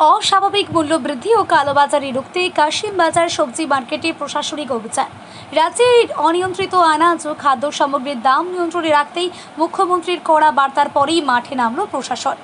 অস্বাভাবিক মূল্যবৃদ্ধি ও কালোবাজারি রুখতে কাশিম বাজার সবজি মার্কেটে প্রশাসনিক অভিযান। রাজ্যে অনিয়ন্ত্রিত আনাজ ও খাদ্য সামগ্রীর দাম নিয়ন্ত্রণে রাখতেই মুখ্যমন্ত্রীর কড়া বার্তার পরেই মাঠে নামল প্রশাসন।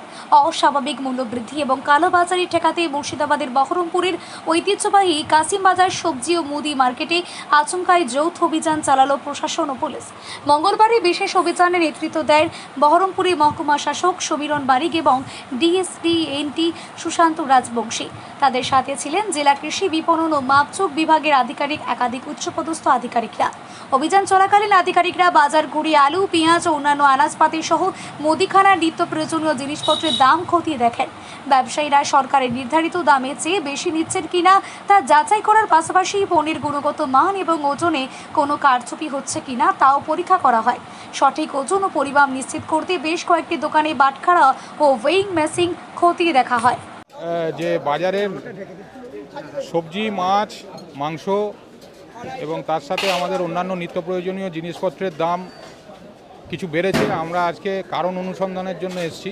অস্বাভাবিক মূল্যবৃদ্ধি এবং কালোবাজারি ঠেকাতে মুর্শিদাবাদের বহরমপুরের ঐতিহ্যবাহী কাশিম বাজার সবজি ও মুদি মার্কেটে আচমকায় যৌথ অভিযান চালালো প্রশাসন ও পুলিশ। মঙ্গলবারে বিশেষ অভিযানে নেতৃত্ব দেন বহরমপুরের মহকুমা শাসক সমীরণ বারিক এবং ডিএসপি এনটি সুশান্ত রাজবংশী। তাদের সাথে ছিলেন জেলা কৃষি বিপণন ও মাপচুক বিভাগের আধিকারিক, একাধিক উচ্চপদস্থ আধিকারিকরা। অভিযান চলাকালীন আধিকারিকরা বাজার ঘুরিয়ে আলু, পেঁয়াজ ও অন্যান্য আনাজপাতি সহ মুদিখানার নিত্য প্রয়োজনীয় জিনিসপত্রের দাম খতিয়ে দেখেন। ব্যবসায়ীরা সরকারের নির্ধারিত দামের চেয়ে বেশি নিচ্ছেন কিনা তা যাচাই করার পাশাপাশি পণ্যের গুণগত মান এবং ওজনে কোনো কারচুপি হচ্ছে কিনা তাও পরীক্ষা করা হয়। সঠিক ওজন ও পরিমাপ নিশ্চিত করতে বেশ কয়েকটি দোকানে বাটখারা ও ওয়েইং মেশিন খতিয়ে দেখা হয়। যে বাজারের সবজি, মাছ, মাংস এবং তার সাথে আমাদের অন্যান্য নিত্য প্রয়োজনীয় জিনিসপত্রের দাম কিছু বেড়েছে। আমরা আজকে কারণ অনুসন্ধানের জন্য এসেছি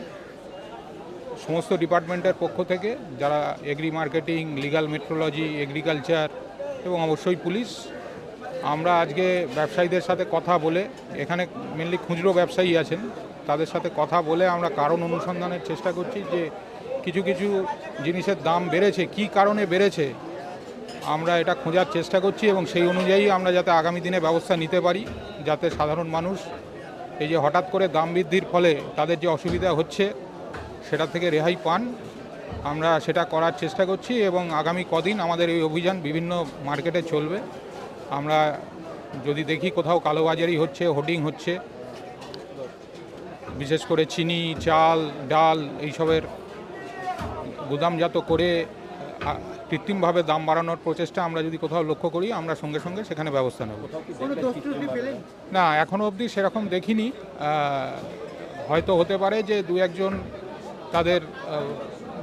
সমস্ত ডিপার্টমেন্টের পক্ষ থেকে, যারা agri marketing, legal metrology, agriculture এবং অবশ্যই পুলিশ। আমরা আজকে ব্যবসায়ীদের সাথে কথা বলে, এখানে মেনলি খুচরো ব্যবসায়ী আছেন, তাদের সাথে কথা বলে আমরা কারণ অনুসন্ধানের চেষ্টা করছি যে কিছু কিছু জিনিসের দাম বেড়েছে, কি কারণে বেড়েছে আমরা এটা খোঁজার চেষ্টা করছি এবং সেই অনুযায়ী আমরা যাতে আগামী দিনে ব্যবস্থা নিতে পারি, যাতে সাধারণ মানুষ এই যে হঠাৎ করে দাম বৃদ্ধির ফলে তাদের যে অসুবিধা হচ্ছে সেটা থেকে রেহাই পান, আমরা সেটা করার চেষ্টা করছি। এবং আগামী কদিন আমাদের এই অভিযান বিভিন্ন মার্কেটে চলবে। আমরা যদি দেখি কোথাও কালোবাজারি হচ্ছে, হোর্ডিং হচ্ছে, বিশেষ করে চিনি, চাল, ডাল এইসবের গুদামজাত করে কৃত্রিমভাবে দাম বাড়ানোর প্রচেষ্টা আমরা যদি কোথাও লক্ষ্য করি, আমরা সঙ্গে সঙ্গে সেখানে ব্যবস্থা নেব। না, এখনও অবধি সেরকম দেখিনি। হয়তো হতে পারে যে দু একজন তাদের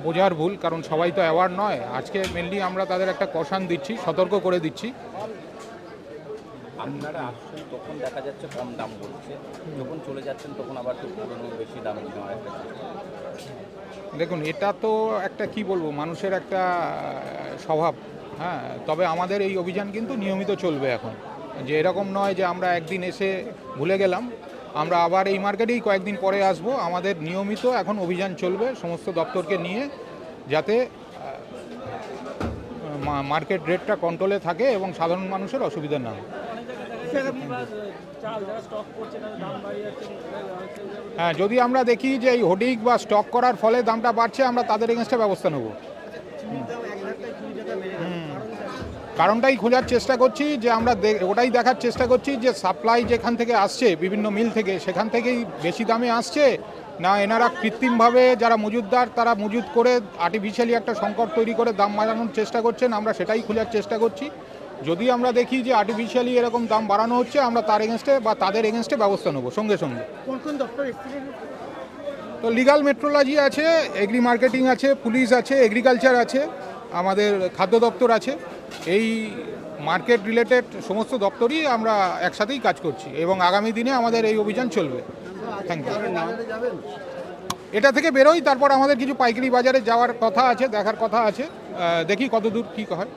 বোঝার ভুল, কারণ সবাই তো অ্যাওয়ার নয়। আজকে মেনলি আমরা তাদের একটা কশান দিচ্ছি, সতর্ক করে দিচ্ছি। আপনারা আসছেন তখন দেখা যাচ্ছে কম দাম বলছে, যখন চলে যাচ্ছেন তখন আবার তো পুরনো বেশি দাম নেওয়ার একটা চেষ্টা। দেখুন, এটা তো একটা কি বলবো, মানুষের একটা স্বভাব। হ্যাঁ, তবে আমাদের এই অভিযান কিন্তু নিয়মিত চলবে এখন, যে এরকম নয় যে আমরা একদিন এসে ভুলে গেলাম, আমরা আবার এই মার্কেটেই কয়েকদিন পরে আসব। আমাদের নিয়মিত এখন অভিযান চলবে সমস্ত দপ্তরকে নিয়ে, যাতে মার্কেট রেটটা কন্ট্রোলে থাকে এবং সাধারণ মানুষের অসুবিধা না হয়। হ্যাঁ, যদি আমরা দেখি যে এই হোর্ডিং বা স্টক করার ফলে দামটা বাড়ছে, আমরা তাদের এগেনস্টে ব্যবস্থা নেব। কারণটাই খোঁজার চেষ্টা করছি, যে আমরা ওটাই দেখার চেষ্টা করছি যে সাপ্লাই যেখান থেকে আসছে বিভিন্ন মিল থেকে, সেখান থেকেই বেশি দামে আসছে না এনারা কৃত্রিমভাবে যারা মজুতদার তারা মজুত করে আর্টিফিশিয়ালি একটা সংকট তৈরি করে দাম বাড়ানোর চেষ্টা করছেন। আমরা সেটাই খোঁজার চেষ্টা করছি। যদি আমরা দেখি যে আর্টিফিশিয়ালি এরকম দাম বাড়ানো হচ্ছে, আমরা তার এগেনস্টে বা তাদের এগেনস্টে ব্যবস্থা নেব সঙ্গে সঙ্গে। তো লিগ্যাল মেট্রোলজি আছে, এগ্রি মার্কেটিং আছে, পুলিশ আছে, এগ্রিকালচার আছে, আমাদের খাদ্য দপ্তর আছে। এই মার্কেট রিলেটেড সমস্ত দপ্তরই আমরা একসাথেই কাজ করছি এবং আগামী দিনে আমাদের এই অভিযান চলবে। Thank you. এটা থেকে বেরোই, তারপর আমাদের কিছু পাইকারি বাজারে যাওয়ার কথা আছে, দেখার কথা আছে, দেখি কতদূর কী হয়।